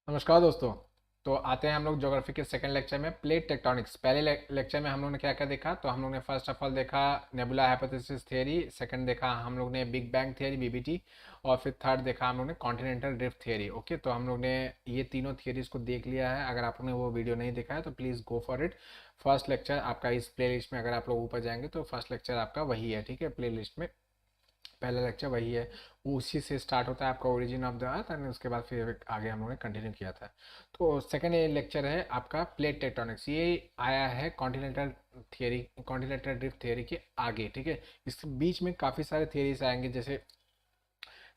नमस्कार दोस्तों। तो आते हैं हम लोग ज्योग्राफी के सेकंड लेक्चर में प्लेट टेक्टोनिक्स। पहले लेक्चर में हम लोग ने क्या क्या देखा, तो हम लोग ने फर्स्ट ऑफ ऑल देखा नेबुला हाइपोथेसिस थियरी, सेकंड देखा हम लोग ने बिग बैंग थियरी बीबीटी, और फिर थर्ड देखा हम लोग ने कॉन्टिनेंटल ड्रिफ्ट थियरी। ओके, तो हम लोग ने ये तीनों थियरीज को देख लिया है। अगर आपने वो वीडियो नहीं देखा है तो please go for it. First lecture आपका इस प्ले लिस्ट में, अगर आप लोग ऊपर जाएंगे तो फर्स्ट लेक्चर आपका वही है, ठीक है, प्ले लिस्ट में पहला लेक्चर वही है। वो उसी से स्टार्ट होता है आपका origin of the earth, and उसके बाद फिर आगे हम लोगों ने कंटिन्यू किया था। तो सेकंड ये लेक्चर है आपका प्लेट टेक्टोनिक्स। ये आया है continental theory, continental drift theory के आगे, ठीक है। इसके बीच में काफ़ी सारे थियरीज आएंगे, जैसे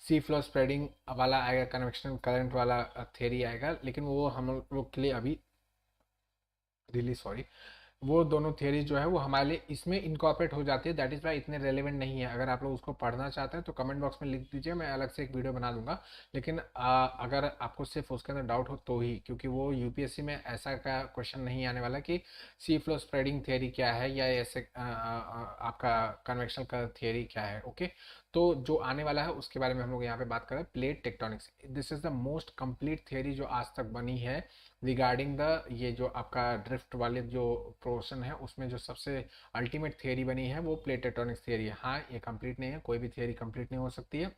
सी फ्लो स्प्रेडिंग वाला आएगा, कन्वेक्शन करंट वाला थियरी आएगा, लेकिन वो हम लोग के लिए अभी रिली सॉरी, वो दोनों थियरीज जो है वो हमारे लिए इसमें इनकॉर्पोरेट हो जाती है। दैट इज वाई इतने रेलेवेंट नहीं है। अगर आप लोग उसको पढ़ना चाहते हैं तो कमेंट बॉक्स में लिख दीजिए, मैं अलग से एक वीडियो बना दूंगा। लेकिन अगर आपको सिर्फ उसके अंदर डाउट हो तो ही, क्योंकि वो यूपीएससी में ऐसा का क्वेश्चन नहीं आने वाला कि सी फ्लो स्प्रेडिंग थियरी क्या है, या ऐसे आपका कन्वेक्शन का थियरी क्या है। ओके, तो जो आने वाला है उसके बारे में हम लोग यहाँ पे बात कर रहे हैं, plate tectonics. This is the most complete theory जो आज तक बनी है रिगार्डिंग द, ये जो आपका ड्रिफ्ट वाले जो पोर्शन है उसमें जो सबसे अल्टीमेट थियरी बनी है वो प्लेट टेक्टोनिक्स थियरी है। हाँ, ये कंप्लीट नहीं है, कोई भी थियरी कंप्लीट नहीं हो सकती है।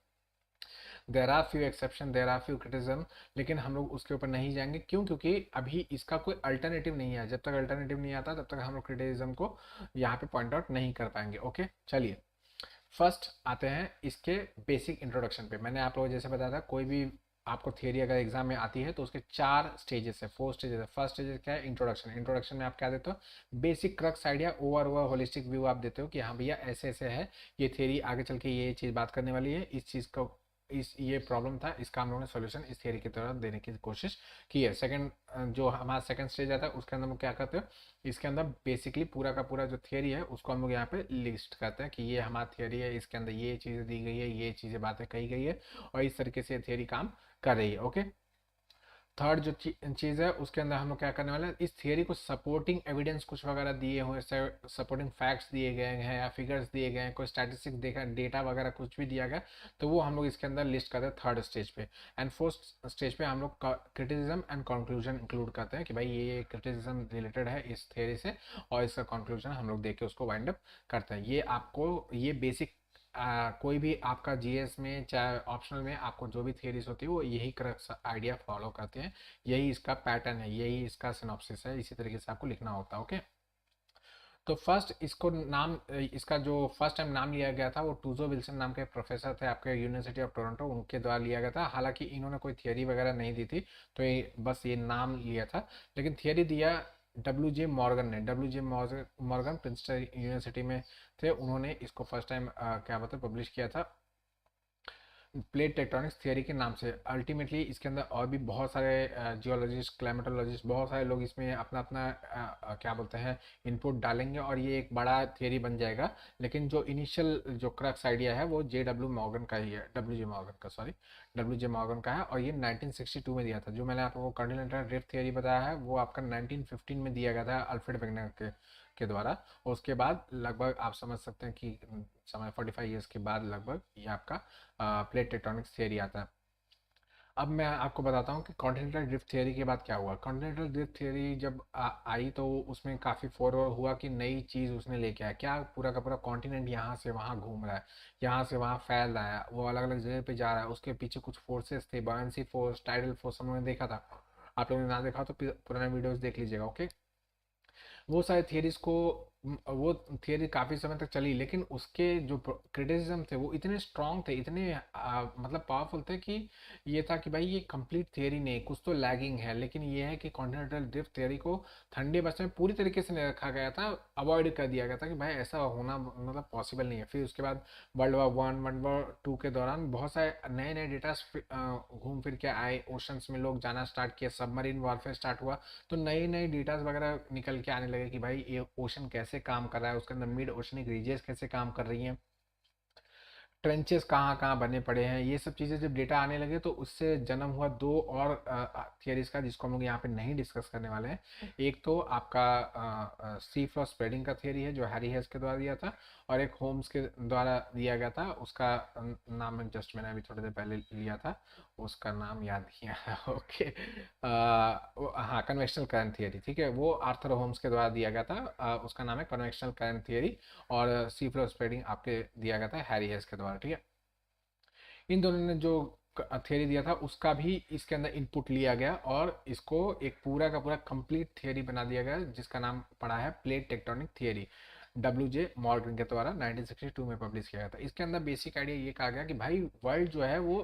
There are few exception, there are few criticism, लेकिन हम लोग उसके ऊपर नहीं जाएंगे। क्यों? क्योंकि अभी इसका कोई अल्टरनेटिव नहीं है। जब तक अल्टरनेटिव नहीं आता तब तक हम लोग क्रिटिज्म को यहाँ पे पॉइंट आउट नहीं कर पाएंगे। ओके, चलिए फर्स्ट आते हैं इसके बेसिक इंट्रोडक्शन पे। मैंने आप लोगों को जैसे बताया था, कोई भी आपको थियरी अगर एग्जाम में आती है तो उसके चार स्टेजेस है, फोर स्टेजेस है। फर्स्ट स्टेज क्या है? इंट्रोडक्शन। इंट्रोडक्शन में आप क्या देते हो? Basic crux idea, over holistic view आप देते हो कि हाँ भैया ऐसे ऐसे है, ये थियरी आगे चल के ये चीज़ बात करने वाली है, इस चीज़ को, इस ये प्रॉब्लम था, इसका हम लोगों ने सोल्यूशन इस थियरी की तरह देने की कोशिश की है। सेकंड जो हमारा सेकंड स्टेज आता है उसके अंदर हम क्या करते हो, इसके अंदर बेसिकली पूरा का पूरा जो थियरी है उसको हम लोग यहाँ पे लिस्ट करते हैं कि ये हमारा थियरी है, इसके अंदर ये चीज़ें दी गई है, ये चीज़ें बातें कही गई है, और इस तरीके से थियरी काम कर रही है। ओके, थर्ड जो चीज़ है उसके अंदर हम लोग क्या करने वाले हैं, इस थियरी को सपोर्टिंग एविडेंस कुछ वगैरह दिए हुए, सपोर्टिंग फैक्ट्स दिए गए हैं या फिगर्स दिए गए हैं, कोई स्टैटिस्टिक्स देखा, डेटा वगैरह कुछ भी दिया गया, तो वो हम लोग इसके अंदर लिस्ट करते हैं थर्ड स्टेज पे। एंड फोर्थ स्टेज पे हम लोग क्रिटिसिज्म एंड कंक्लूजन इंक्लूड करते हैं कि भाई ये क्रिटिसिज्म रिलेटेड है इस थियरी से, और इसका कंक्लूजन हम लोग देख के उसको वाइंड अप करते हैं। ये आपको ये बेसिक कोई भी आपका जीएस में चाहे ऑप्शनल में आपको जो भी थियरीज होती है वो यही क्रक्स आइडिया फॉलो करते हैं, यही इसका पैटर्न है, यही इसका सिनॉप्सिस है, इसी तरीके से आपको लिखना होता है। ओके, तो फर्स्ट इसको नाम, इसका जो फर्स्ट टाइम नाम लिया गया था वो टूजो विल्सन नाम के प्रोफेसर थे आपके यूनिवर्सिटी ऑफ टोरंटो, उनके द्वारा लिया गया था। हालांकि इन्होंने कोई थियरी वगैरह नहीं दी थी, तो ये बस ये नाम लिया था। लेकिन थियरी दिया डब्ल्यू जे मॉर्गन ने। W J Morgan Princeton university में थे, उन्होंने इसको फर्स्ट टाइम क्या बताए पब्लिश किया था प्लेट टेक्टोनिक्स थियरी के नाम से। अल्टीमेटली इसके अंदर और भी बहुत सारे जियोलॉजिस्ट, क्लाइमेटोलॉजिस्ट, बहुत सारे लोग इसमें अपना अपना क्या बोलते हैं इनपुट डालेंगे, और ये एक बड़ा थियरी बन जाएगा। लेकिन जो इनिशियल जो क्रक्स आइडिया है वो जे डब्ल्यू मॉर्गन का ही है, डब्ल्यू जे मॉर्गन का, सॉरी, डब्ल्यू जे मॉर्गन का है, और ये 1962 में दिया था। जो मैंने आपको कॉन्टिनेंटल ड्रिफ्ट थियरी बताया है वो आपका 1915 में दिया गया था अल्फ्रेड वेगनर के द्वारा। और उसके बाद लगभग आप समझ सकते हैं कि समय 45 ईयर्स के बाद लगभग ये आपका प्लेट टेक्टोनिक्स थियरी आता है। अब मैं आपको बताता हूँ कि कॉन्टिनेंटल ड्रिफ्ट थियरी के बाद क्या हुआ। कॉन्टिनेंटल ड्रिफ्ट थियरी जब आई तो उसमें काफ़ी फॉरवर्ड हुआ कि नई चीज़ उसने लेके आया। क्या? पूरा का पूरा कॉन्टिनेंट यहाँ से वहाँ घूम रहा है, यहाँ से वहाँ फैल रहा है, वो अलग अलग जगह पे जा रहा है। उसके पीछे कुछ फोर्सेस थे, बॉयंसी फोर्स, टाइडल फोर्स, हम लोगों ने देखा था। आप लोगों ने ना देखा तो पुराने वीडियोस देख लीजिएगा। ओके, वो सारे थियरीज को, वो थियरी काफ़ी समय तक चली, लेकिन उसके जो क्रिटिसिज्म थे वो इतने स्ट्रांग थे, इतने मतलब पावरफुल थे कि ये था कि भाई ये कंप्लीट थियरी नहीं, कुछ तो लैगिंग है। लेकिन ये है कि कॉन्टिनेंटल ड्रिफ्ट थियरी को ठंडे बस्ते में पूरी तरीके से नहीं रखा गया था, अवॉइड कर दिया गया था कि भाई ऐसा होना मतलब पॉसिबल नहीं है। फिर उसके बाद वर्ल्ड वॉर 1, वर्ल्ड वॉर 2 के दौरान बहुत सारे नए नए डेटा घूम फिर के आए, ओशंस में लोग जाना स्टार्ट किए, सबमरीन वॉरफेयर स्टार्ट हुआ, तो नए नए डेटाज वगैरह निकल के आने लगे कि भाई ये ओशन कैसे काम कर रहा है, उसके अंदर मिड ओशनिक रीजेस कैसे काम कर रही हैं, ट्रेंचेस कहाँ कहाँ बने पड़े हैं। ये सब चीज़ें जब डेटा आने लगे तो उससे जन्म हुआ दो और थियरीज का, जिसको हम लोग यहाँ पे नहीं डिस्कस करने वाले हैं। एक तो आपका सी फ्लो स्प्रेडिंग का थियरी है जो हैरी हेस के द्वारा दिया था, और एक होम्स के द्वारा दिया गया था, उसका नाम जस्ट मैंने अभी थोड़ी देर पहले लिया था, उसका नाम याद नहीं आ रहा। ओके, हाँ, कन्वेक्शनल करंट थियरी, ठीक है, वो आर्थर होम्स के द्वारा दिया गया था। उसका नाम है कन्वेक्शनल करंट थियरी। और सी फ्लो स्प्रेडिंग आपके दिया गया था हैरी हेस के द्वारा, ठीक है। इन दोनों ने जो थियरी दिया था उसका भी इसके अंदर इनपुट लिया गया और इसको एक पूरा का पूरा कंप्लीट थियरी बना दिया गया, जिसका नाम पड़ा है plate tectonic theory. WJ Morgan के द्वारा 1962 में पब्लिश किया गया था। इसके अंदर बेसिक आइडिया ये कहा गया कि भाई वर्ल्ड जो है वो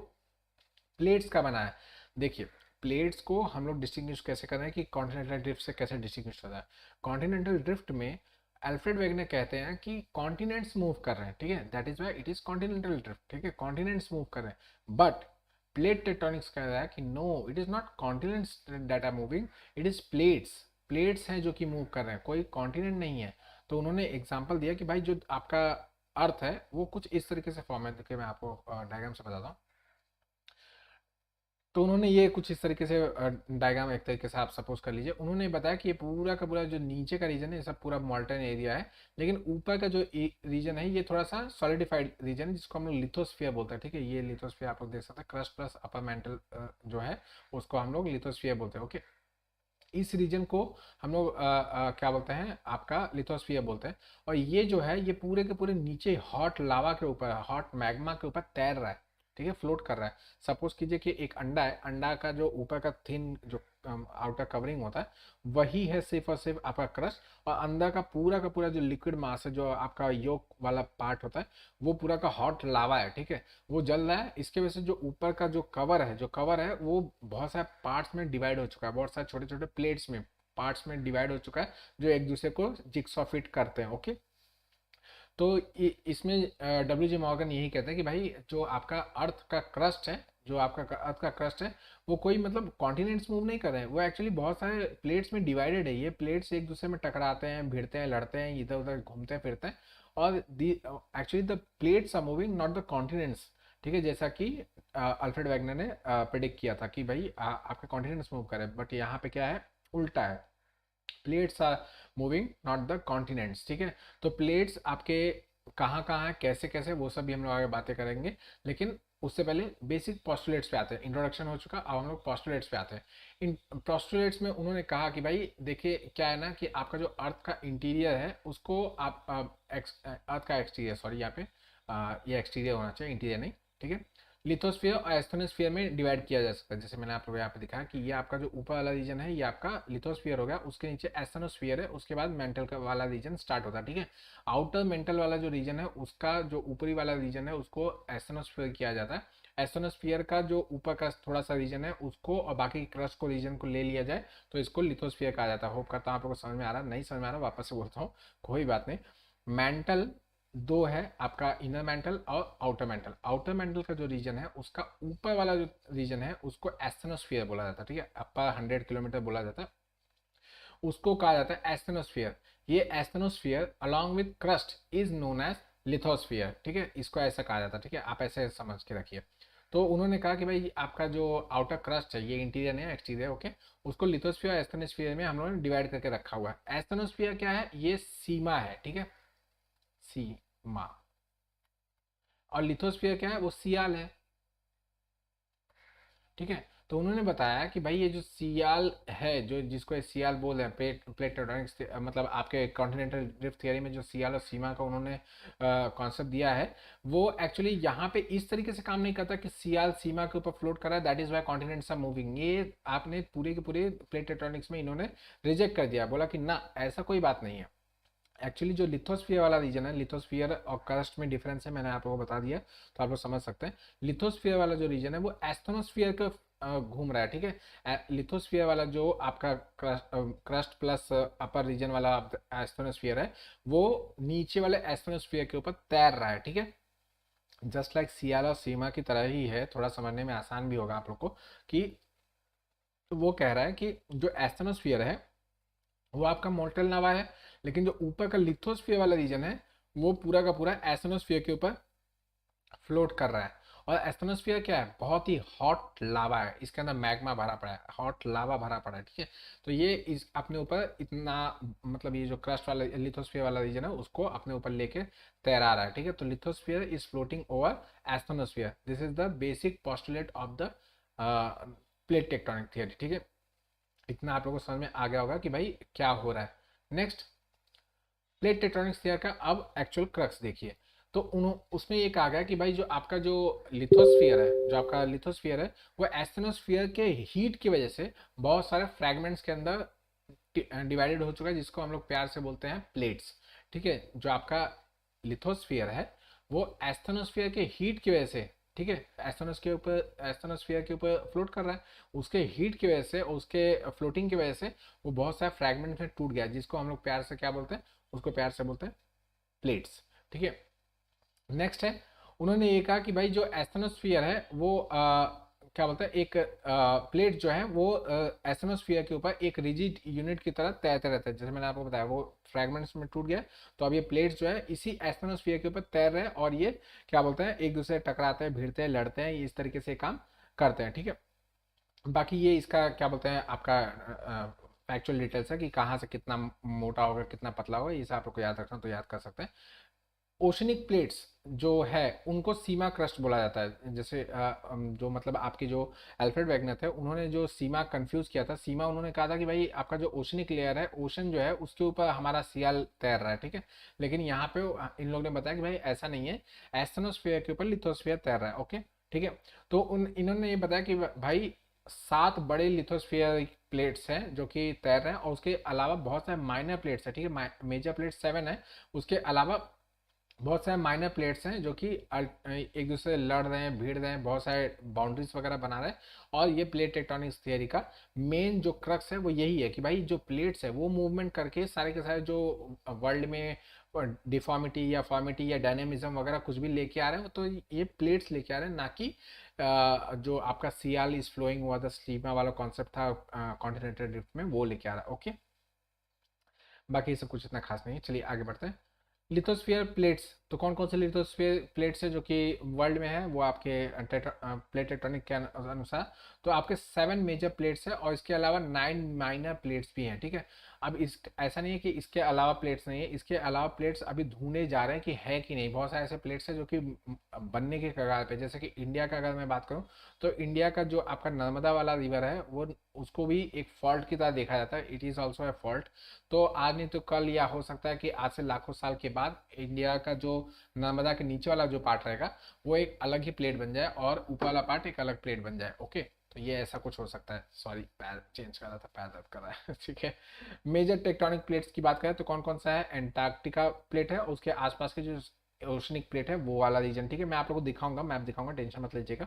प्लेट्स का बना है। देखिए, प्लेट्स को हम लोग डिस्टिंग्विश कैसे कर रहे हैं कि कॉन्टिनेंटल ड्रिफ्ट से कैसे डिस्टिंग्विश होता है। कॉन्टिनेंटल ड्रिफ्ट में अल्फ्रेड वेगनर कहते हैं कि कॉन्टिनेंट्स मूव कर रहे हैं, ठीक है, that is why it is continental drift, ठीक है, कॉन्टिनेंट्स मूव कर रहे हैं। बट प्लेट टेक्टोनिक्स कह रहा है कि no, it is not continents that are moving, it is plates. Plates हैं जो कि मूव कर रहे हैं, कोई कॉन्टिनेंट नहीं है। तो उन्होंने एग्जाम्पल दिया कि भाई जो आपका अर्थ है वो कुछ इस तरीके से फॉर्म है। देखिए मैं आपको डायग्राम से बताता हूँ। तो उन्होंने ये कुछ इस तरीके से डायग्राम, एक तरीके से आप सपोज कर लीजिए, उन्होंने बताया कि ये पूरा का पूरा जो नीचे का रीजन है ये सब पूरा मॉल्टन एरिया है, लेकिन ऊपर का जो रीजन है ये थोड़ा सा सॉलिडिफाइड रीजन है, जिसको हम लोग लिथोस्फीयर बोलते हैं, ठीक है। ये लिथोस्फीयर आप लोग देख सकते हैं, क्रस्ट प्लस अपर मेंटल जो है उसको हम लोग लिथोस्फीयर बोलते हैं, ओके। इस रीजन को हम लोग क्या बोलते हैं, आपका लिथोस्फीयर बोलते हैं। और ये जो है ये पूरे के पूरे नीचे हॉट लावा के ऊपर, हॉट मैग्मा के ऊपर तैर रहा है, ठीक है, फ्लोट कर रहा है। सपोज कीजिए कि एक अंडा है, अंडा का जो ऊपर का थिन जो आउटर कवरिंग होता है वही है सिर्फ और सिर्फ आपका क्रस्ट, और अंदर का पूरा जो लिक्विड मास है, जो आपका योक वाला पार्ट होता है, वो पूरा का हॉट लावा है, ठीक है, वो जल रहा है। इसके वजह से जो ऊपर का जो कवर है वो बहुत सारे पार्ट्स में डिवाइड हो चुका है, बहुत सारे छोटे छोटे प्लेट्स में, पार्ट्स में डिवाइड हो चुका है, जो एक दूसरे को जिक्सॉ फिट करते हैं, ओके। तो इसमें WJ मॉर्गन यही कहते हैं कि भाई जो आपका अर्थ का क्रस्ट है, जो आपका अर्थ का क्रस्ट है, वो कोई मतलब कॉन्टिनेंट्स मूव नहीं कर रहे हैं, वो एक्चुअली बहुत सारे प्लेट्स में डिवाइडेड है। ये प्लेट्स एक दूसरे में टकराते हैं, भिड़ते हैं, लड़ते हैं, इधर उधर घूमते फिरते हैं, और actually the plates are moving, not the continents, ठीक है। जैसा कि अल्फ्रेड वैगनर ने प्रेडिक्ट किया था कि भाई आपके कॉन्टिनेंट्स मूव कर रहे हैं, बट यहाँ पे क्या है, उल्टा है, plates are moving not the continents, ठीक है। तो प्लेट्स आपके कहाँ कहाँ है, कैसे कैसे, वो सब भी हम लोग आगे बातें करेंगे। लेकिन उससे पहले बेसिक पोस्टुलेट्स पे आते हैं, इंट्रोडक्शन हो चुका, अब हम लोग पोस्टुलेट्स पे आते हैं। इन पोस्टुलेट्स में उन्होंने कहा कि भाई देखिए क्या है ना, कि आपका जो अर्थ का इंटीरियर है उसको आप अर्थ का एक्सटीरियर, सॉरी यहाँ पे ये एक्सटीरियर होना चाहिए, इंटीरियर नहीं, ठीक है। लिथोस्फीयर और एस्थेनोस्फीयर में डिवाइड किया जा सकता है। जैसे मैंने आप लोग यहाँ पे दिखाया कि ये आपका जो ऊपर वाला रीजन है ये आपका लिथोस्फीयर हो गया, उसके नीचे एस्थेनोस्फीयर है, उसके बाद मेंटल का वाला रीजन स्टार्ट होता है, ठीक है। आउटर मेंटल वाला जो रीजन है उसका जो ऊपरी वाला रीजन है उसको एस्थेनोस्फीयर किया जाता है। एस्थेनोस्फीयर का जो ऊपर का थोड़ा सा रीजन है उसको और बाकी क्रस्ट को रीजन को ले लिया जाए तो इसको लिथोस्फीयर कहा जाता है। होप करता हूँ आप लोग को समझ में आ रहा है, नहीं समझ में आ रहा वापस से बोलता हूँ, कोई बात नहीं। मेंटल दो है आपका, इनर मेंटल और आउटर मेंटल। आउटर मेंटल का जो रीजन है उसका ऊपर वाला जो रीजन है उसको एस्थेनोस्फीयर बोला जाता है, ठीक है, अपर 100 किलोमीटर बोला जाता है, उसको कहा जाता है एस्थेनोस्फीयर। ये asthenosphere along with crust is known as lithosphere, ठीक है, इसको ऐसा कहा जाता है, ठीक है, आप ऐसे समझ के रखिए। तो उन्होंने कहा कि भाई आपका जो आउटर क्रस्ट है ये इंटीरियर नहीं है, एक्सटीरियर, ओके, उसको लिथोस्फीयर एस्थेनोस्फीयर में हम लोगों ने डिवाइड करके रखा हुआ है। एस्थेनोस्फीयर क्या है, ये सीमा है, ठीक है, सीमा। और लिथोस्फीयर क्या है, वो सियाल है, ठीक है। तो उन्होंने बताया कि भाई ये जो सियाल है, जो जिसको सियाल बोल रहे हैं, प्लेट प्लेट टेक्टोनिक्स, मतलब आपके कॉन्टिनेंटल ड्रिफ्ट थियरी में जो सियाल और सीमा का उन्होंने कॉन्सेप्ट दिया है, वो एक्चुअली यहाँ पे इस तरीके से काम नहीं करता कि सियाल सीमा के ऊपर फ्लोट कर रहा है, that is why continents are moving. ये आपने पूरे के पूरे प्लेट टेक्टोनिक्स में इन्होंने रिजेक्ट कर दिया, बोला कि ना ऐसा कोई बात नहीं है। एक्चुअली जो लिथोस्फीयर वाला रीजन है, लिथोस्फीयर और क्रस्ट में डिफरेंस है, मैंने आप लोगों को बता दिया, तो आप लोग समझ सकते हैं। लिथोस्फीयर वाला जो रीजन है वो एस्थेनोस्फीयर का घूम रहा है, ठीक है। लिथोस्फीयर वाला जो आपका क्रस्ट प्लस अपर रीजन वाला एस्थेनोस्फीयर है वो नीचे वाले एस्थेनोस्फीयर के ऊपर तैर रहा है, ठीक है। जस्ट लाइक सियाल और सीमा की तरह ही है, थोड़ा समझने में आसान भी होगा आप लोग को कि, तो वो कह रहा है कि जो एस्थेनोस्फीयर है वो आपका मोर्टल लावा है, लेकिन जो ऊपर का लिथोस्फीयर वाला रीजन है वो पूरा का पूरा एस्थेनोस्फीयर के ऊपर फ्लोट कर रहा है। और एस्थेनोस्फीयर क्या है, बहुत ही हॉट लावा है, इसके अंदर मैग्मा भरा पड़ा है, हॉट लावा भरा पड़ा है, ठीक है। तो ये इस अपने ऊपर इतना, मतलब ये जो क्रस्ट वाला लिथोस्फीयर वाला रीजन है उसको अपने ऊपर लेके तैरा रहा है, ठीक है। तो lithosphere is floating over asthenosphere, this is the basic postulate of the plate tectonic theory, ठीक है। इतना आप लोगों को समझ में आ गया होगा कि भाई क्या हो रहा है। नेक्स्ट, प्लेट टेक्टोनिक्स थियरी का अब एक्चुअल क्रक्स देखिए। तो उसमें ये कहा गया कि भाई जो आपका जो लिथोस्फियर है, जो आपका लिथोस्फियर है, वो एस्थेनोस्फियर के हीट की वजह से बहुत सारे फ्रैगमेंट्स के अंदर डिवाइडेड हो चुका है, जिसको हम लोग प्यार से बोलते हैं प्लेट्स, ठीक है। जो आपका लिथोस्फियर है वो एस्थेनोस्फियर के हीट की वजह से, ठीक है, एस्थेनोस्फियर के ऊपर फ्लोट कर रहा है। उसके हीट की वजह से, उसके फ्लोटिंग की वजह से वो बहुत सारे फ्रैगमेंट में टूट गया, जिसको हम लोग प्यार से क्या बोलते हैं, उसको प्यार से बोलते हैं प्लेट्स, ठीक है। नेक्स्ट है, उन्होंने ये कहा कि भाई जो एस्थेनोस्फियर है वो क्या बोलते हैं, एक प्लेट जो है वो एस्थेनोस्फियर के ऊपर एक रिजिड यूनिट की तरह तैरते रहते हैं। जैसे मैंने आपको बताया वो फ्रैगमेंट्स में टूट गया, तो अब ये प्लेट्स जो है इसी एस्थेनोस्फियर के ऊपर तैर रहे हैं, और ये क्या बोलते हैं, एक दूसरे से टकराते हैं, भिड़ते हैं, लड़ते हैं, इस तरीके से काम करते हैं, ठीक है। बाकी ये इसका क्या बोलते हैं आपका फैक्चुअल डिटेल्स है कि कहाँ से कितना मोटा होगा, कितना पतला होगा, ये सब आप लोग को याद रखना तो याद कर सकते हैं। ओशनिक प्लेट्स जो है उनको सीमा क्रस्ट बोला जाता है। जैसे जो मतलब आपके जो अल्फ्रेड वेगनर थे, उन्होंने जो सीमा कंफ्यूज किया था, सीमा उन्होंने कहा था कि भाई आपका जो ओशनिक लेयर है, ओशन जो है उसके ऊपर हमारा सियाल तैर रहा है, ठीक है। लेकिन यहाँ पे इन लोगों ने बताया कि भाई ऐसा नहीं है, एस्थेनोस्फीयर के ऊपर लिथोस्फीयर तैर रहा है, ओके, ठीक है। तो इन्होंने ये बताया कि भाई 7 बड़े लिथोस्फीयर प्लेट्स हैं जो कि तैर रहे हैं, और उसके अलावा बहुत सारे माइनर प्लेट्स हैं, ठीक है। मेजर प्लेट 7 है, उसके अलावा बहुत सारे माइनर प्लेट्स हैं जो कि एक दूसरे से लड़ रहे हैं, भिड़ रहे हैं, बहुत सारे बाउंड्रीज वगैरह बना रहे हैं। और ये प्लेट टेक्टोनिक्स थियरी का मेन जो क्रक्स है वो यही है कि भाई जो प्लेट्स है वो मूवमेंट करके सारे के सारे जो वर्ल्ड में डिफॉर्मिटी या फॉर्मिटी या डायनेमिज्म वगैरह कुछ भी लेके आ रहे हैं, तो ये प्लेट्स लेके आ रहे हैं, ना कि जो आपका सियाल इज फ्लोइंग हुआ था, स्टीमा वाला कॉन्सेप्ट था कॉन्टिनेंटल ड्रिफ्ट में, वो लेके आ रहा है, ओके। बाकी ये सब कुछ इतना खास नहीं है, चलिए आगे बढ़ते हैं। लिथोस्फीयर प्लेट्स, तो कौन कौन से लिथोस्फीयर प्लेट्स है जो कि वर्ल्ड में है, वो आपके प्लेट टेक्टोनिक के अनुसार तो आपके 7 मेजर प्लेट्स है, और इसके अलावा 9 माइनर प्लेट्स भी हैं, ठीक है। अब इस ऐसा नहीं है कि इसके अलावा प्लेट्स नहीं है, इसके अलावा प्लेट्स अभी ढूंढे जा रहे हैं कि है कि नहीं। बहुत सारे ऐसे प्लेट्स है जो कि बनने के कगार पे, जैसे कि इंडिया का अगर मैं बात करूँ, तो इंडिया का जो आपका नर्मदा वाला रिवर है वो, उसको भी एक फॉल्ट की तरह देखा जाता है, it is also a fault. तो आज नहीं तो कल, या हो सकता है कि आज से लाखों साल के बाद इंडिया का जो नर्मदा के नीचे वाला जो पार्ट रहेगा वो एक अलग ही प्लेट बन जाए, और ऊपर वाला पार्ट एक अलग प्लेट बन जाए, ओके। तो ये ऐसा कुछ हो सकता है। सॉरी, पैर चेंज कर रहा था, पैर दर्द कर रहा है ठीक है। मेजर टेक्टोनिक प्लेट्स की बात करें तो कौन कौन सा है, एंटार्क्टिका प्लेट है, उसके आसपास के जो ओशनिक प्लेट है वो वाला रीजन, ठीक है। मैं आप लोगों को दिखाऊंगा, मैप दिखाऊंगा, टेंशन मत लीजिएगा,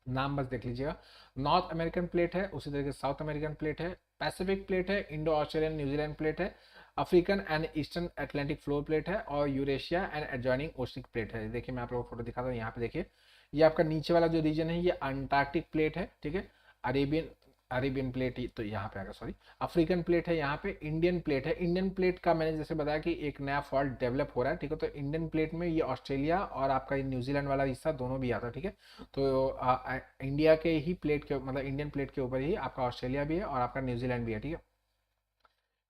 नाम बस देख लीजिएगा। नॉर्थ अमेरिकन प्लेट है, उसी तरीके से साउथ अमेरिकन प्लेट है, पैसिफिक प्लेट है, इंडो ऑस्ट्रेलियन न्यूजीलैंड प्लेट है, African and eastern Atlantic floor plate है, और Eurasia and adjoining oceanic plate है। देखिए मैं आप लोगों को फोटो दिखाता हूँ, यहाँ पे देखिए, ये आपका नीचे वाला जो रीजन है ये अंटार्कटिक प्लेट है, ठीक है। अरेबियन अरेबियन प्लेट तो यहाँ पे आएगा, सॉरी, अफ्रीकन प्लेट है, यहाँ पे इंडियन प्लेट है। इंडियन प्लेट का मैंने जैसे बताया कि एक नया फॉल्ट डेवलप हो रहा है, ठीक है। तो इंडियन प्लेट में ये ऑस्ट्रेलिया और आपका ये न्यूजीलैंड वाला हिस्सा दोनों भी आता है, ठीक है। तो इंडिया के ही प्लेट के, मतलब इंडियन प्लेट के ऊपर ही आपका ऑस्ट्रेलिया भी है और आपका न्यूजीलैंड भी है, ठीक है।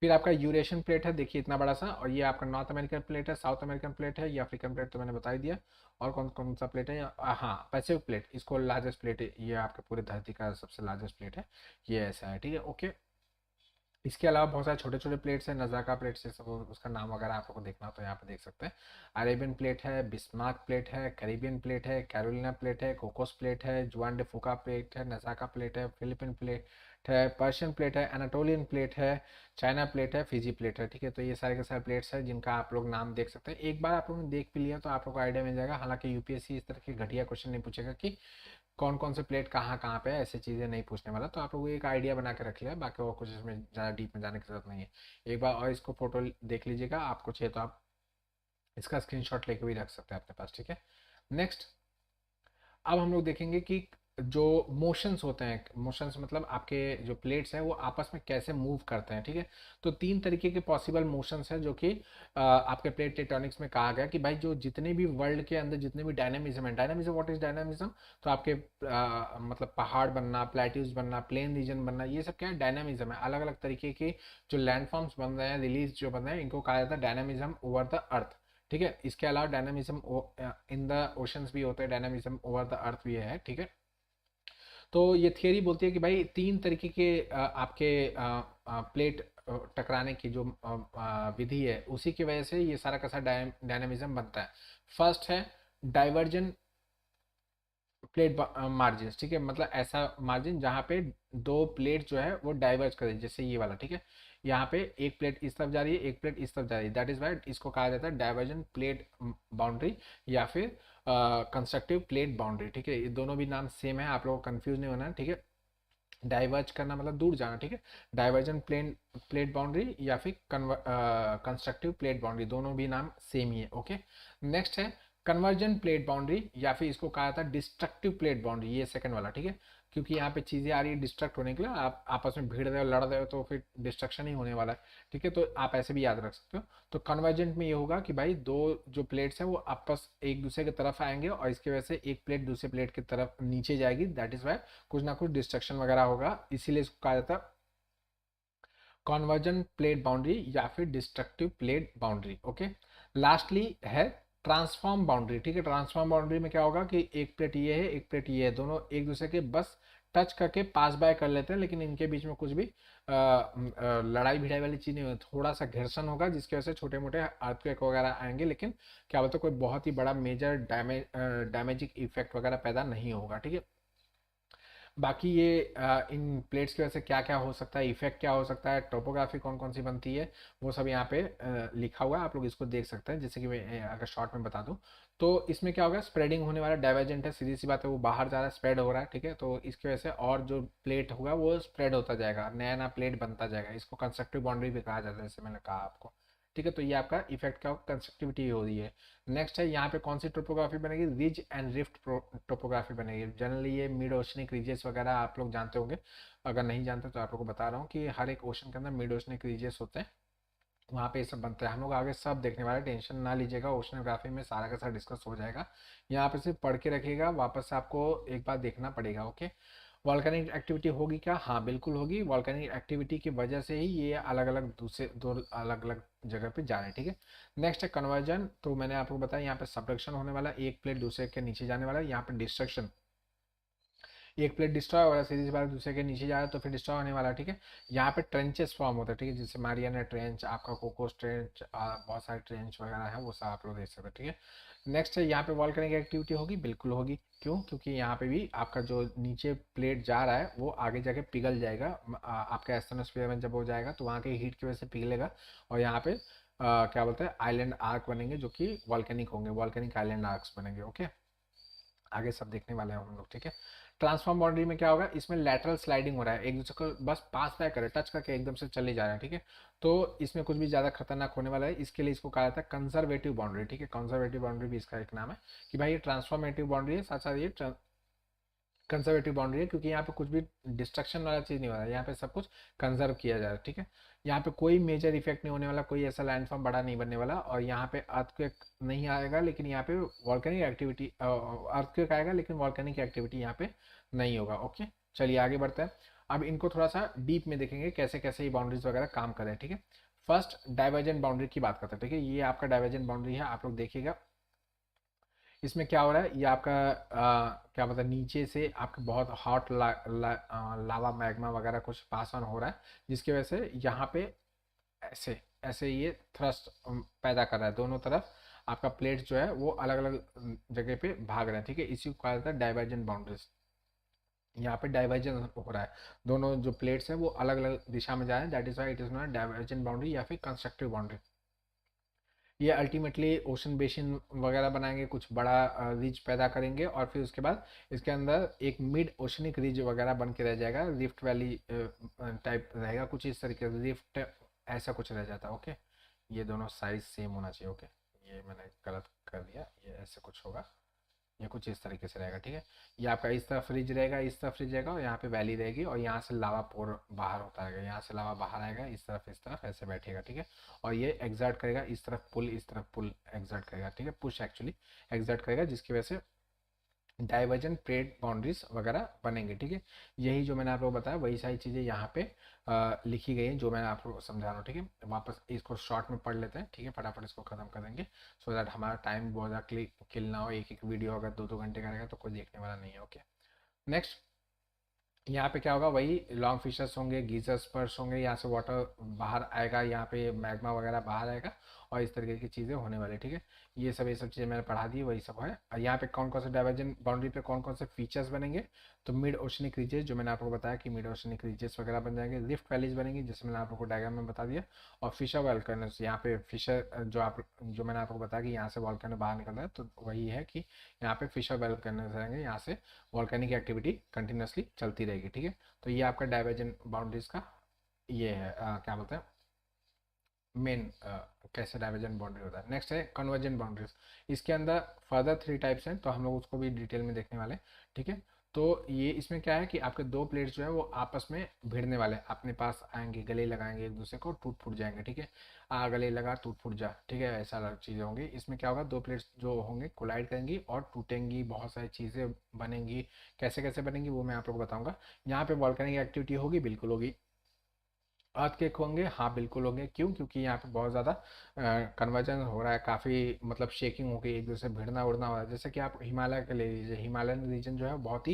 फिर आपका यूरेशियन प्लेट है, देखिए इतना बड़ा सा, और ये आपका नॉर्थ अमेरिकन प्लेट है, साउथ अमेरिकन प्लेट है, ये अफ्रीकन प्लेट तो मैंने बता ही दिया। और कौन कौन सा प्लेट है, हाँ, पैसिफिक प्लेट, इसको लार्जेस्ट प्लेट है, ये आपके पूरे धरती का सबसे लार्जेस्ट प्लेट है, ये ऐसा है, ठीक है, ओके। इसके अलावा बहुत सारे छोटे छोटे प्लेट्स हैं, नज़ाका प्लेट्स है सब, उसका नाम वगैरह आप लोग को देखना हो तो यहाँ पे देख सकते हैं। अरेबियन प्लेट है, बिस्मार्क प्लेट है, कैरिबियन प्लेट है, कैरोलिना प्लेट है, कोकोस प्लेट है, जुआन डे फुका प्लेट है, नज़ाका प्लेट है, फिलिपिन प्लेट है, पर्शियन प्लेट है, एनाटोलियन प्लेट है, चाइना प्लेट है, फिजी प्लेट है, ठीक है। तो ये सारे के सारे प्लेट्स हैं जिनका आप लोग नाम देख सकते हैं। एक बार आप लोगों ने देख भी लिया तो आप लोग को आइडिया मिल जाएगा। हालांकि यूपीएससी इस तरह के घटिया क्वेश्चन नहीं पूछेगा कि कौन कौन से प्लेट कहाँ कहाँ पे है, ऐसी चीज़ें नहीं पूछने वाला। तो आप लोग एक आइडिया बना के रख लिया, बाकी और कुछ इसमें ज़्यादा डीप में जाने की जरूरत नहीं है। एक बार और इसको फोटो देख लीजिएगा, आपको चाहिए तो आप इसका स्क्रीनशॉट लेके भी रख सकते हैं अपने पास, ठीक है। नेक्स्ट, अब हम लोग देखेंगे कि जो मोशंस होते हैं, मोशंस मतलब आपके जो प्लेट्स हैं वो आपस में कैसे मूव करते हैं, ठीक है। तो 3 तरीके के पॉसिबल मोशंस हैं जो कि आपके प्लेट टेक्टोनिक्स में कहा गया कि भाई जो जितने भी वर्ल्ड के अंदर जितने भी डायनामिज्म है, डायनामिज्म, व्हाट इज डायनामिज्म, तो आपके मतलब पहाड़ बनना, प्लेट्यूज बनना, प्लेन रीजन बनना, ये सब क्या है, डायनामिज्म है। अलग अलग तरीके के जो लैंडफॉर्म्स बन रहे हैं, रिलीज जो बन रहे हैं, इनको कहा जाता है डायनामिज्म ओवर द अर्थ, ठीक है। इसके अलावा डायनामिज्म इन द ओशंस भी होता है, डायनामिज्म ओवर द अर्थ भी है, ठीक है। तो ये थियरी बोलती है कि भाई तीन तरीके के आपके प्लेट टकराने की जो विधि है उसी की वजह से ये सारा का सारा डायनामिज्म बनता है। फर्स्ट है डाइवर्जन प्लेट मार्जिन, ठीक है, मतलब ऐसा मार्जिन जहाँ पे दो प्लेट जो है वो डाइवर्ज करे, जैसे ये वाला, ठीक है, यहाँ पे एक प्लेट इस तरफ जा रही है, एक प्लेट इस तरफ जा रही है, दैट इज वाई इसको कहा जाता है डाइवर्जन प्लेट बाउंड्री या फिर कंस्ट्रक्टिव प्लेट बाउंड्री, ठीक है। ये दोनों भी नाम सेम है, आप लोगों को कंफ्यूज नहीं होना है, ठीक है। डाइवर्ज करना मतलब दूर जाना, ठीक है। डाइवर्जन प्लेट बाउंड्री या फिर कंस्ट्रक्टिव प्लेट बाउंड्री, दोनों भी नाम सेम ही है, ओके। नेक्स्ट है कन्वर्जन प्लेट बाउंड्री या फिर इसको कहा था डिस्ट्रक्टिव प्लेट बाउंड्री, ये सेकंड वाला, ठीक है। क्योंकि यहाँ पे चीजें आ रही है डिस्ट्रक्ट होने के लिए, आप आपस में भिड़ रहे हो, लड़ रहे हो, तो फिर डिस्ट्रक्शन ही होने वाला है, ठीक है। तो आप ऐसे भी याद रख सकते हो। तो कन्वर्जेंट में ये होगा कि भाई दो जो प्लेट्स हैं वो आपस एक दूसरे की तरफ आएंगे और इसकी वजह से एक प्लेट दूसरे प्लेट की तरफ नीचे जाएगी, दैट इज वाई कुछ ना कुछ डिस्ट्रक्शन वगैरह होगा, इसीलिए इसको कहा जाता है कॉन्वर्जन प्लेट बाउंड्री या फिर destructive plate boundary, okay. Lastly है ट्रांसफॉर्म बाउंड्री, ठीक है। ट्रांसफॉर्म बाउंड्री में क्या होगा कि एक प्लेट ये है, एक प्लेट ये है, दोनों एक दूसरे के बस टच करके पास बाय कर लेते हैं, लेकिन इनके बीच में कुछ भी लड़ाई भिड़ाई वाली चीज नहीं होती, थोड़ा सा घर्षण होगा जिसकी वजह से छोटे मोटे अर्थक्वेक वगैरह आएंगे, लेकिन क्या बोलते हैं कोई बहुत ही बड़ा मेजर डैमेजिंग इफेक्ट वगैरह पैदा नहीं होगा, ठीक है। बाकी ये इन प्लेट्स की वजह से क्या क्या हो सकता है, इफेक्ट क्या हो सकता है, टोपोग्राफी कौन कौन सी बनती है, वो सब यहाँ पे लिखा हुआ है, आप लोग इसको देख सकते हैं। जैसे कि मैं अगर शॉर्ट में बता दूं तो इसमें क्या होगा, स्प्रेडिंग होने वाला डाइवर्जेंट है, सीधी सी बात है, वो बाहर जा रहा है, स्प्रेड हो रहा है, ठीक है। तो इसकी वजह से और जो प्लेट होगा वो स्प्रेड होता जाएगा, नया नया प्लेट बनता जाएगा, इसको कंस्ट्रक्टिव बाउंड्री भी कहा जाता है, जैसे मैंने कहा आपको, ठीक है। तो ये आपका इफेक्ट क्या होगा, कंस्ट्रक्टिविटी हो रही है। नेक्स्ट है यहाँ पे कौन सी टोपोग्राफी बनेगी, रिज एंड रिफ्ट टोपोग्राफी बनेगी। जनरली ये मिड ओशनिक रीजेस वगैरह आप लोग जानते होंगे, अगर नहीं जानते तो आप लोग को बता रहा हूँ कि हर एक ओशन के अंदर मिड ओशनिक रीजेस होते हैं, वहाँ पे ये सब बनता है। हम लोग आगे सब देखने वाले, टेंशन ना लीजिएगा, ओशनोग्राफी में सारा का सारा डिस्कस हो जाएगा। यहाँ पे सिर्फ पढ़ के रखिएगा, वापस से आपको एक बार देखना पड़ेगा, ओके। वॉल्केनिक एक्टिविटी होगी क्या, हाँ बिल्कुल होगी। वॉल्केनिक एक्टिविटी की वजह से ही ये अलग अलग दूसरे दो अलग अलग जगह पे जा रहे हैं, ठीक है। नेक्स्ट है कन्वर्जन, तो मैंने आपको बताया यहाँ पे सबडक्शन होने वाला, एक प्लेट दूसरे के नीचे जाने वाला, यहाँ पे डिस्ट्रक्शन, एक प्लेट डिस्ट्रॉय हो रहा है, सीधी सी बात दूसरे के नीचे जा रहा है तो फिर डिस्ट्रॉय होने वाला, ठीक है। यहाँ पे ट्रेंचेस फॉर्म होता है, ठीक है, जैसे मारियाना ट्रेंच, आपका कोकोस ट्रेंच, बहुत सारे ट्रेंच वगैरह है, वो सब आप लोग देख सकते हैं, ठीक है। नेक्स्ट है यहाँ पे वॉल्केनिक एक्टिविटी होगी, बिल्कुल होगी। क्यों, क्योंकि यहाँ पे भी आपका जो नीचे प्लेट जा रहा है वो आगे जाके पिघल जाएगा, आपका एस्ट्रोनोस्फीयर में जब हो जाएगा तो वहाँ के हीट की वजह से पिघलेगा, और यहाँ पे क्या बोलते हैं आइलैंड आर्क बनेंगे जो कि वॉल्केनिक होंगे, वॉल्केनिक आइलैंड आर्क्स बनेंगे, ओके। आगे सब देखने वाले हैं हम लोग, ठीक है। ट्रांसफॉर्म बाउंड्री में क्या होगा, इसमें लैटरल स्लाइडिंग हो रहा है, एक दूसरे को बस पास बाय करे, टच करके एकदम से चले जा रहे हैं, ठीक है। तो इसमें कुछ भी ज्यादा खतरनाक होने वाला है, इसके लिए इसको कहा जाता है कंजर्वेटिव बाउंड्री, ठीक है। कंजर्वेटिव बाउंड्री भी इसका एक नाम है कि भाई ये ट्रांसफॉर्मेटिव बाउंड्री है, साथ साथ ये कंजर्वेटिव बाउंड्री है, क्योंकि यहाँ पे कुछ भी डिस्ट्रक्शन वाला चीज नहीं हो रहा है, यहाँ पे सब कुछ कंजर्व किया जा रहा है, ठीक है। यहाँ पे कोई मेजर इफेक्ट नहीं होने वाला, कोई ऐसा लैंडफॉर्म बड़ा नहीं बनने वाला, और यहाँ पे अर्थक्वेक नहीं आएगा, लेकिन यहाँ पे वॉल्केनिक एक्टिविटी, अर्थक्वेक आएगा लेकिन वॉल्केनिक एक्टिविटी यहाँ पे नहीं होगा, ओके। चलिए आगे बढ़ते हैं। अब इनको थोड़ा सा डीप में देखेंगे कैसे कैसे ये बाउंड्रीज वगैरह काम करें, ठीक है। फर्स्ट डाइवर्जेंट बाउंड्री की बात करते हैं, ठीक है। ये आपका डाइवर्जेंट बाउंड्री है, आप लोग देखिएगा इसमें क्या हो रहा है, ये आपका क्या मतलब नीचे से आपका बहुत हॉट लावा मैग्मा वगैरह कुछ पास ऑन हो रहा है, जिसकी वजह से यहाँ पे ऐसे ऐसे ये थ्रस्ट पैदा कर रहा है, दोनों तरफ आपका प्लेट्स जो है वो अलग अलग जगह पे भाग रहे हैं, ठीक है। इसी को कहा जाता है डाइवर्जेंट बाउंड्रीज। यहाँ पे डाइवर्जन हो रहा है, दोनों जो प्लेट्स है वो अलग अलग दिशा में जा रहे हैं, that is why it is not divergent boundary या फिर कंस्ट्रक्टिव बाउंड्री। ये अल्टीमेटली ओशन बेसिन वगैरह बनाएंगे, कुछ बड़ा रिज पैदा करेंगे, और फिर उसके बाद इसके अंदर एक मिड ओशनिक रिज वगैरह बन के रह जाएगा, रिफ्ट वैली टाइप रहेगा, कुछ इस तरीके से रिफ्ट ऐसा कुछ रह जाता है, ओके। ये दोनों साइज सेम होना चाहिए, ओके। ये मैंने गलत कर दिया, ये ऐसे कुछ होगा, ये कुछ इस तरीके से रहेगा, ठीक है। ये आपका इस तरफ फ्रिज रहेगा, इस तरफ फ्रिज रहेगा, और यहाँ पे वैली रहेगी, और यहाँ से लावा पोर बाहर होता रहेगा, यहाँ से लावा बाहर आएगा, इस तरफ ऐसे बैठेगा, ठीक है। और ये एग्जर्ट करेगा, इस तरफ पुल, इस तरफ पुल एग्जर्ट करेगा, ठीक है, पुश एक्चुअली एग्जर्ट करेगा, जिसकी वजह से डाइवर्जेंट प्लेट बाउंड्रीज वगैरह बनेंगे, ठीक है। यही जो मैंने आप लोगों को बताया वही सारी चीज़ें यहाँ पे लिखी गई हैं जो मैंने आप लोगों को समझा रहा हूँ, ठीक है। वापस इसको शॉर्ट में पढ़ लेते हैं, ठीक है, फटाफट इसको खत्म कर देंगे, सो दैट हमारा टाइम बहुत ज़्यादा किल ना हो, एक एक वीडियो अगर 2-2 घंटे का रहेगा तो कोई देखने वाला नहीं है, ओके। नेक्स्ट यहाँ पे क्या होगा, वही लॉन्ग फिशर्स होंगे, गीजर्स पर्स होंगे, यहाँ से वाटर बाहर आएगा, यहाँ पे मैग्मा वगैरह बाहर आएगा और इस तरीके की चीज़ें होने वाली, ठीक है। ये सब चीज़ें मैंने पढ़ा दी, वही सब है। और यहाँ पे कौन कौन से डाइवर्जन बाउंड्री पे कौन कौन से फीचर्स बनेंगे, तो मिड ओशनिक रीजेस, जो मैंने आपको बताया कि मिड ओशनिक रीजेस वगैरह बन जाएंगे, लिफ्ट वैलीज बनेंगी जैसे मैंने आपको डायग्राम में बता दिया, और फिशर वॉल्केनोस, यहाँ पे फिशर जो मैंने आपको बताया कि यहाँ से वॉल्केनो बाहर निकल रहा है, तो वही है कि यहाँ पे फिशर वॉल्केनोस रहेंगे, यहाँ से वॉल्केनिक एक्टिविटी कंटिन्यूसली चलती रहेगी, ठीक है। तो ये आपका डाइवर्जन बाउंड्रीज का ये है, क्या बोलते हैं, मेन कैसे डाइवर्जन बाउंड्री होता है। नेक्स्ट है कन्वर्जन बाउंड्रीज। इसके अंदर फर्दर 3 टाइप्स हैं, तो हम लोग उसको भी डिटेल में देखने वाले हैं, ठीक है। तो ये इसमें क्या है कि आपके दो प्लेट्स जो है वो आपस में भिड़ने वाले हैं, अपने पास आएंगे, गले लगाएंगे एक दूसरे को, टूट फूट जाएंगे, ठीक है। गले लगा टूट फूट जा, ठीक है, ऐसा अलग चीज़ें होंगी। इसमें क्या होगा, दो प्लेट्स जो होंगे कोलाइड करेंगी और टूटेंगी, बहुत सारी चीज़ें बनेंगी। कैसे कैसे बनेंगी वो मैं आप लोग को बताऊंगा। यहाँ पे वॉल्केनिक एक्टिविटी होगी, बिल्कुल होगी। अर्थक्वेक होंगे, हाँ बिल्कुल होंगे। क्यों? क्योंकि यहाँ पे बहुत ज़्यादा कन्वर्जन हो रहा है, काफ़ी मतलब शेकिंग हो गई, एक दूसरे से भिड़ना उड़ना हो रहा है। जैसे कि आप हिमालय के ले लीजिए, हिमालयन रीजन जो है बहुत ही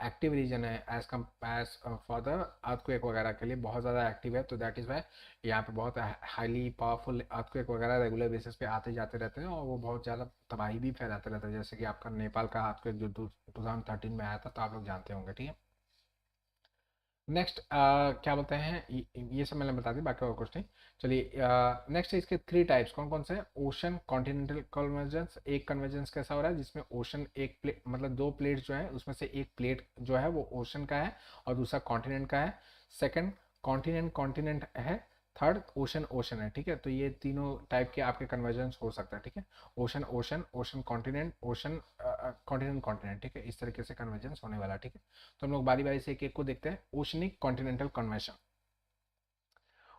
एक्टिव रीजन है as come as for the earthquake वगैरह के लिए बहुत ज़्यादा एक्टिव है। तो दैट इज़ वाई यहाँ पे बहुत हाईली पावरफुल अर्थक्वेक वगैरह रेगुलर बेसिस पे आते जाते रहते हैं, और वो बहुत ज़्यादा तबाही भी फैलाते रहते हैं। जैसे कि आपका नेपाल का अर्थक्वेक जो 2013 में आया था, तो आप लोग जानते होंगे, ठीक है। नेक्स्ट क्या बोलते हैं, ये सब मैंने बता दी, बाकी और कुछ नहीं। चलिए नेक्स्ट है इसके 3 टाइप्स कौन कौन से हैं। ओशन कॉन्टिनेंटल कन्वर्जेंस, एक कन्वर्जेंस कैसा हो रहा है जिसमें ओशन एक प्लेट, मतलब दो प्लेट्स जो है उसमें से एक प्लेट जो है वो ओशन का है और दूसरा कॉन्टिनेंट का है। सेकंड कॉन्टिनेंट कॉन्टिनेंट है, थर्ड ओशन ओशन है, ठीक है। तो ये तीनों टाइप के आपके कन्वर्जेंस हो सकता है, ठीक है। Ocean ocean, ocean continent, ocean continent continent, ठीक है। इस तरीके से कन्वर्जेंस होने वाला है, ठीक है। तो हम लोग बारी बारी से एक एक को देखते हैं। Oceanic continental conversion,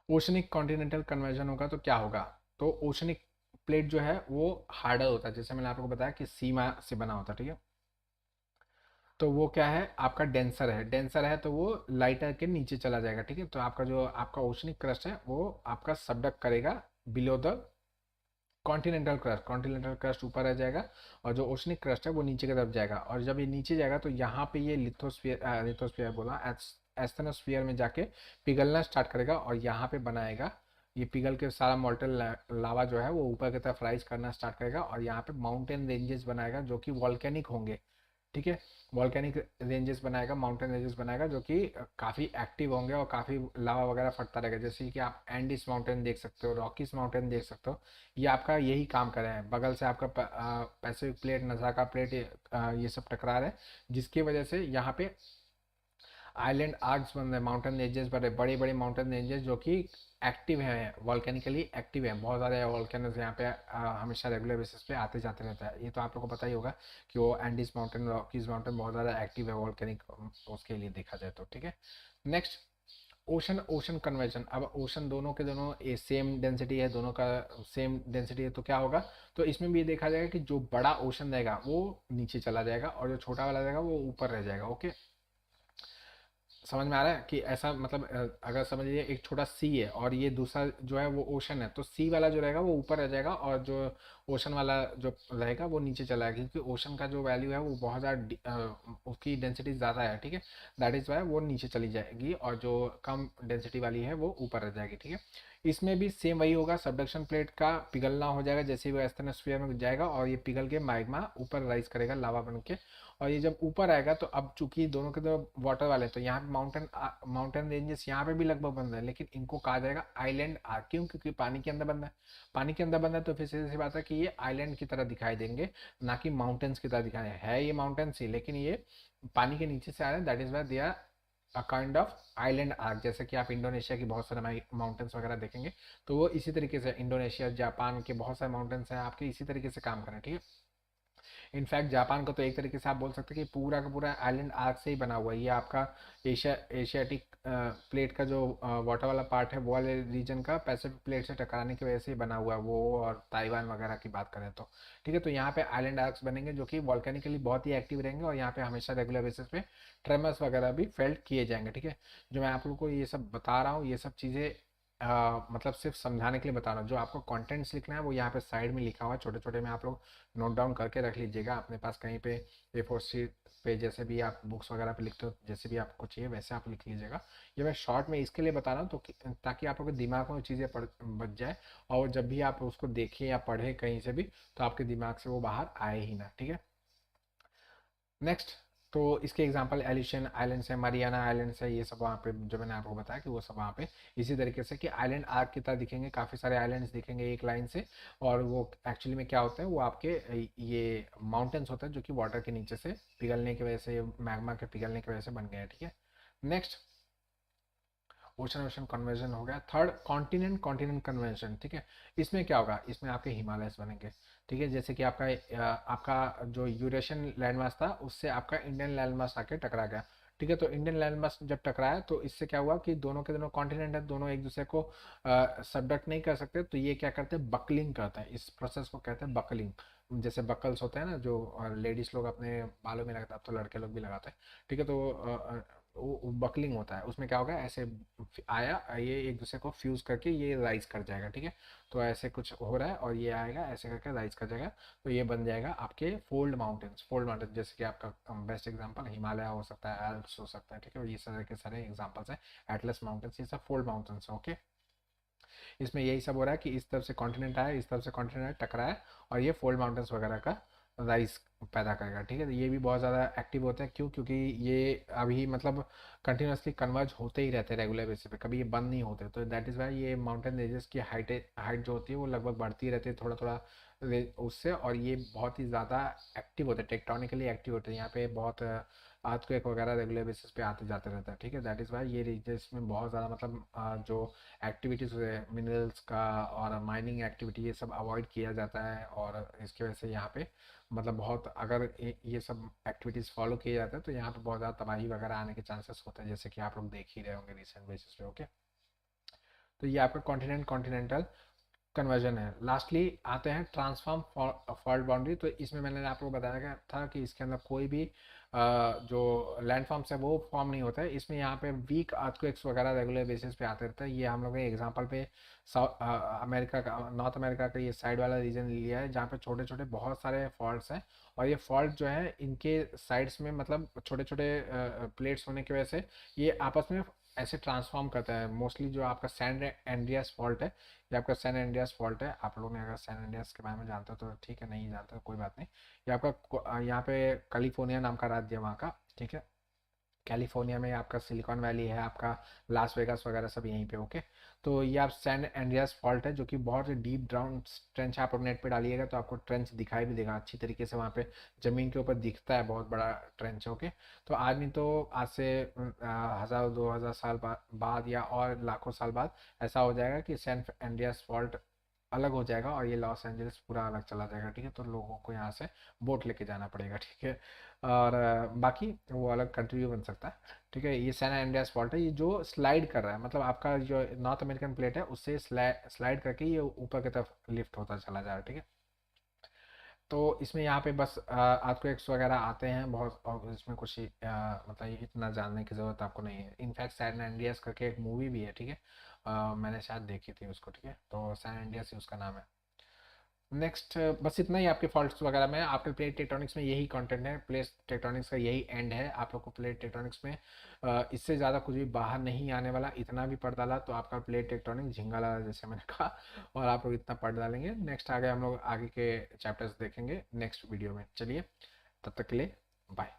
oceanic continental conversion होगा तो क्या होगा, तो ओशनिक प्लेट जो है वो हार्डर होता है, जैसे मैंने आपको बताया कि सीमा से बना होता है, ठीक है। तो वो क्या है, आपका डेंसर है, डेंसर है तो वो लाइटर के नीचे चला जाएगा, ठीक है। तो आपका जो आपका ओशनिक क्रस्ट है वो आपका सबडक करेगा below the continental crust, continental crust ऊपर रह जाएगा और जो ओशनिक क्रस्ट है वो नीचे की तरफ जाएगा। और जब ये नीचे जाएगा तो यहाँ पे ये लिथोस्फीयर बोला, एस्थेनोस्फीयर में जाके पिघलना स्टार्ट करेगा और यहाँ पे बनाएगा, ये पिघल के सारा मॉल्टन लावा जो है वो ऊपर की तरफ राइज करना स्टार्ट करेगा और यहाँ पे माउंटेन रेंजेस बनाएगा जो कि वॉल्केनिक होंगे, ठीक है। वॉल्केनिक रेंजेस बनाएगा, माउंटेन रेंजेस बनाएगा जो कि काफ़ी एक्टिव होंगे और काफ़ी लावा वगैरह फटता रहेगा। जैसे कि आप एंडीज माउंटेन देख सकते हो, रॉकीज माउंटेन देख सकते हो, ये आपका यही काम कर रहे हैं। बगल से आपका पैसिफिक प्लेट, नज़ाका प्लेट, ये सब टकरा रहे हैं, जिसकी वजह से यहाँ पे आइलैंड आर्क्स बन रहे, माउंटेन रेंजेस बन रहे, बड़े बड़े माउंटेन रेंजेस जो कि एक्टिव हैं, वॉल्केनिकली एक्टिव हैं। बहुत सारे वॉल्केनोज यहाँ पे हमेशा रेगुलर बेसिस पे आते जाते रहता है। ये तो आप लोग को पता ही होगा कि वो एंडीज माउंटेन, रॉकीज माउंटेन बहुत ज़्यादा एक्टिव है वॉल्केनिक, उसके लिए देखा जाए तो, ठीक है। Next ocean, ocean conversion. अब ओशन दोनों के दोनों ये सेम डेंसिटी है, दोनों का सेम डेंसिटी है, तो क्या होगा, तो इसमें भी ये देखा जाएगा कि जो बड़ा ओशन रहेगा वो नीचे चला जाएगा और जो छोटा वाला रहेगा वो ऊपर रह जाएगा, ओके। समझ में आ रहा है कि ऐसा मतलब अगर समझ लीजिए एक छोटा सी है और ये दूसरा जो है वो ओशन है, तो सी वाला जो रहेगा वो ऊपर रह जाएगा और जो ओशन वाला जो रहेगा वो नीचे चला जाएगा, क्योंकि ओशन का जो वैल्यू है वो बहुत ज़्यादा उसकी डेंसिटी ज़्यादा है, ठीक है। दैट इज़ वाई वो नीचे चली जाएगी और जो कम डेंसिटी वाली है वो ऊपर रह जाएगी, ठीक है। इसमें भी सेम वही होगा, सबडक्शन प्लेट का पिघलना हो जाएगा जैसे ही वो एस्थेनोस्फीयर में जाएगा और ये पिघल के मैग्मा ऊपर राइज करेगा लावा बन के। और ये जब ऊपर आएगा तो अब चूंकि दोनों के दो वाटर वाले हैं, तो यहाँ पे माउंटेन रेंजेस यहाँ पे भी लगभग बन रहे हैं, लेकिन इनको कहा जाएगा आइलैंड आर्क। क्यों? क्योंकि पानी के अंदर बन रहा है, पानी के अंदर बन रहा है, तो फिर सीधी सी बात है कि ये आइलैंड की तरह दिखाई देंगे, ना कि माउंटेन्स की तरह दिखाई है। ये माउंटेन्स ही, लेकिन ये पानी के नीचे से आ रहे हैं, that is why they are a kind of island arc. जैसे कि आप इंडोनेशिया की बहुत सारे माउंटेन्स वगैरह देखेंगे, तो वो इसी तरीके से, इंडोनेशिया जापान के बहुत सारे माउंटेन्स हैं आपके, इसी तरीके से काम कर रहे हैं, ठीक है। इनफैक्ट जापान का तो एक तरीके से आप बोल सकते हैं कि पूरा का पूरा आइलैंड आर्क से ही बना हुआ है। ये आपका एशियाटिक प्लेट का जो वाटर वाला पार्ट है वो वाले रीजन का पैसिफिक प्लेट से टकराने की वजह से ही बना हुआ है वो, और ताइवान वगैरह की बात करें तो, ठीक है। तो यहाँ पे आइलैंड आर्क्स बनेंगे जो कि वॉल्केनिकली बहुत ही एक्टिव रहेंगे और यहाँ पे हमेशा रेगुलर बेसिस पे ट्रेमर्स वगैरह भी फेल्ट किए जाएंगे, ठीक है। जो मैं आप लोग को ये सब बता रहा हूँ, ये सब चीज़ें मतलब सिर्फ समझाने के लिए बता रहा हूँ। जो आपको कंटेंट्स लिखना है वो यहाँ पे साइड में लिखा हुआ है, छोटे छोटे में आप लोग नोट डाउन करके रख लीजिएगा अपने पास कहीं पे A4 शीट पे, जैसे भी आप बुक्स वगैरह पे लिखते हो, जैसे भी आपको चाहिए वैसे आप लिख लीजिएगा। ये मैं शॉर्ट में इसके लिए बता रहा हूँ तो ताकि आप लोग के दिमाग में वो चीज़ें पढ़ बच जाए, और जब भी आप उसको देखें या पढ़ें कहीं से भी, तो आपके दिमाग से वो बाहर आए ही ना, ठीक है। नेक्स्ट, तो इसके एग्जांपल एलिशन आइलैंड्स है, मरियाना आइलैंड्स है, ये सब वहाँ पे जो मैंने आपको बताया कि वो सब वहाँ पे इसी तरीके से कि आइलैंड आर्क की तरह दिखेंगे, काफ़ी सारे आइलैंड्स दिखेंगे एक लाइन से। और वो एक्चुअली में क्या होता है, वो आपके ये माउंटेन्स होते हैं जो कि वाटर के नीचे से पिघलने की वजह से, मैग्मा के पिघलने की वजह से बन गए हैं, ठीक है। नेक्स्ट, ओशन ओशन कन्वर्जन हो गया। थर्ड, कॉन्टिनेंट कॉन्टिनेंट कन्वर्जन, ठीक है। इसमें क्या होगा, इसमें आपके हिमालयस बनेंगे, ठीक है। जैसे कि आपका जो यूरेशियन लैंडमास था उससे आपका इंडियन लैंडमास आके टकरा गया, ठीक है। तो इंडियन लैंडमास जब टकराया तो इससे क्या हुआ कि दोनों के दोनों कॉन्टिनेंट है, दोनों एक दूसरे को सबडक्ट नहीं कर सकते, तो ये क्या करते हैं, बकलिंग करते हैं। इस प्रोसेस को कहते हैं बकलिंग। जैसे बकल्स होते हैं ना जो लेडीज लोग अपने बालों में लगाते हैं, अब तो लड़के लोग भी लगाते हैं, ठीक है। तो वो बकलिंग होता है, उसमें क्या होगा, ऐसे आया, ये एक दूसरे को फ्यूज करके ये राइज कर जाएगा, ठीक है। तो ऐसे कुछ हो रहा है और ये आएगा ऐसे करके राइज कर जाएगा, तो ये बन जाएगा आपके फोल्ड माउंटेन्स। फोल्ड माउंटेन जैसे कि आपका बेस्ट एग्जांपल हिमालय हो सकता है, एल्प्स हो सकता है, ठीक है। ये सारे के सारे एग्जांपल्स हैं, एटलस माउंटेन्स, ये सब फोल्ड माउंटेन्स हैं, ओके। इसमें यही सब हो रहा है कि इस तरफ से कॉन्टिनेंट आया, इस तरफ से कॉन्टिनेंट आया, टकराया, और ये फोल्ड माउंटेन्स वगैरह का राइज पैदा करेगा, ठीक है। तो ये भी बहुत ज़्यादा एक्टिव होते हैं, क्यों, क्योंकि ये अभी मतलब कंटिन्यूसली कन्वर्ज होते ही रहते हैं रेगुलर बेसिस पे, कभी ये बंद नहीं होते। तो दैट इज़ वाई ये माउंटेन रेंजेस की हाइट जो होती है वो लगभग बढ़ती रहती है थोड़ा थोड़ा उससे, और ये बहुत ही ज़्यादा एक्टिव होते हैं, टेक्टोनिकली एक्टिव होते हैं। यहाँ पे बहुत अर्थक्वेक वगैरह रेगुलर बेसिस पे आते जाते रहता है, ठीक है। दैट इज़ वाई ये रीजन्स में बहुत ज़्यादा मतलब जो एक्टिविटीज़ मिनरल्स का और माइनिंग एक्टिविटी ये सब अवॉइड किया जाता है, और इसकी वजह से यहाँ पे मतलब बहुत, अगर ये सब एक्टिविटीज़ फॉलो किए जाते हैं तो यहाँ पे बहुत ज़्यादा तबाही वगैरह आने के चांसेस होते हैं, जैसे कि आप लोग देख ही रहे होंगे रिसेंट बेसिस पे, ओके। तो ये आपका कॉन्टिनेंट कॉन्टिनेंटल कन्वर्जन है। लास्टली आते हैं ट्रांसफॉर्म फॉल्ट बाउंड्री। तो इसमें मैंने आपको बताया गया था कि इसके अंदर कोई भी जो लैंड फॉर्म्स है वो फॉर्म नहीं होता है। इसमें यहाँ पे वीक अर्थक्वेक्स वगैरह रेगुलर बेसिस पे आते रहते हैं। ये हम लोग ने एग्जांपल पे साउथ अमेरिका का, नॉर्थ अमेरिका का ये साइड वाला रीजन लिया है, जहाँ पे छोटे छोटे बहुत सारे फॉल्ट्स हैं, और ये फॉल्ट जो है इनके साइड्स में मतलब छोटे छोटे प्लेट्स होने की वजह से ये आपस में ऐसे ट्रांसफॉर्म करता है। मोस्टली जो आपका सैन एंड्रियास फॉल्ट है, ये आपका सैन एंड्रियास फॉल्ट है। आप लोगों ने अगर सैन एंड्रियास के बारे में जानते हो तो ठीक है, नहीं जानते तो कोई बात नहीं। ये आपका यहाँ पे कैलिफोर्निया नाम का राज्य है वहाँ का, ठीक है। कैलिफोर्निया में आपका सिलिकॉन वैली है, आपका लास वेगास वगैरह सब यहीं पे, ओके। तो ये आप सैन एंड्रियास फॉल्ट है जो कि बहुत ही डीप डाउन ट्रेंच, आप नेट पे डालिएगा तो आपको ट्रेंच दिखाई भी देगा अच्छी तरीके से, वहाँ पे ज़मीन के ऊपर दिखता है, बहुत बड़ा ट्रेंच है, ओके। तो आदमी तो आज से 1000-2000 साल बाद या और लाखों साल बाद ऐसा हो जाएगा कि सैन एंड्रियास फॉल्ट अलग हो जाएगा और ये लॉस एंजल्स पूरा अलग चला जाएगा, ठीक है। तो लोगों को यहाँ से बोट लेके जाना पड़ेगा, ठीक है। और बाकी वो अलग कंट्री भी बन सकता है, ठीक है। ये सैन एंड्रियास फॉल्ट है, ये जो स्लाइड कर रहा है, मतलब आपका जो नॉर्थ अमेरिकन प्लेट है उससे स्लाइड करके ये ऊपर की तरफ लिफ्ट होता चला जा रहा है, ठीक है। तो इसमें यहाँ पे बस अर्थक्वेक्स वगैरह आते हैं बहुत, और इसमें कुछ मतलब इतना जानने की ज़रूरत आपको नहीं है। इनफैक्ट सैन एंड्रियास करके एक मूवी भी है, ठीक है। मैंने शायद देखी थी उसको, ठीक है। तो सैन एंड्रियास ही उसका नाम है। नेक्स्ट, बस इतना ही आपके फॉल्ट्स वगैरह में। आपके प्लेट टेक्टोनिक्स में यही कंटेंट है, प्लेट टेक्टोनिक्स का यही एंड है। आप लोग को प्लेट टेक्टोनिक्स में इससे ज़्यादा कुछ भी बाहर नहीं आने वाला। इतना भी पढ़ डाला तो आपका प्लेट टेक्टोनिक्स झिंगा लगा, जैसे मैंने कहा, और आप लोग इतना पढ़ डालेंगे। नेक्स्ट आगे हम लोग आगे के चैप्टर्स देखेंगे नेक्स्ट वीडियो में। चलिए, तब तक के लिए बाय।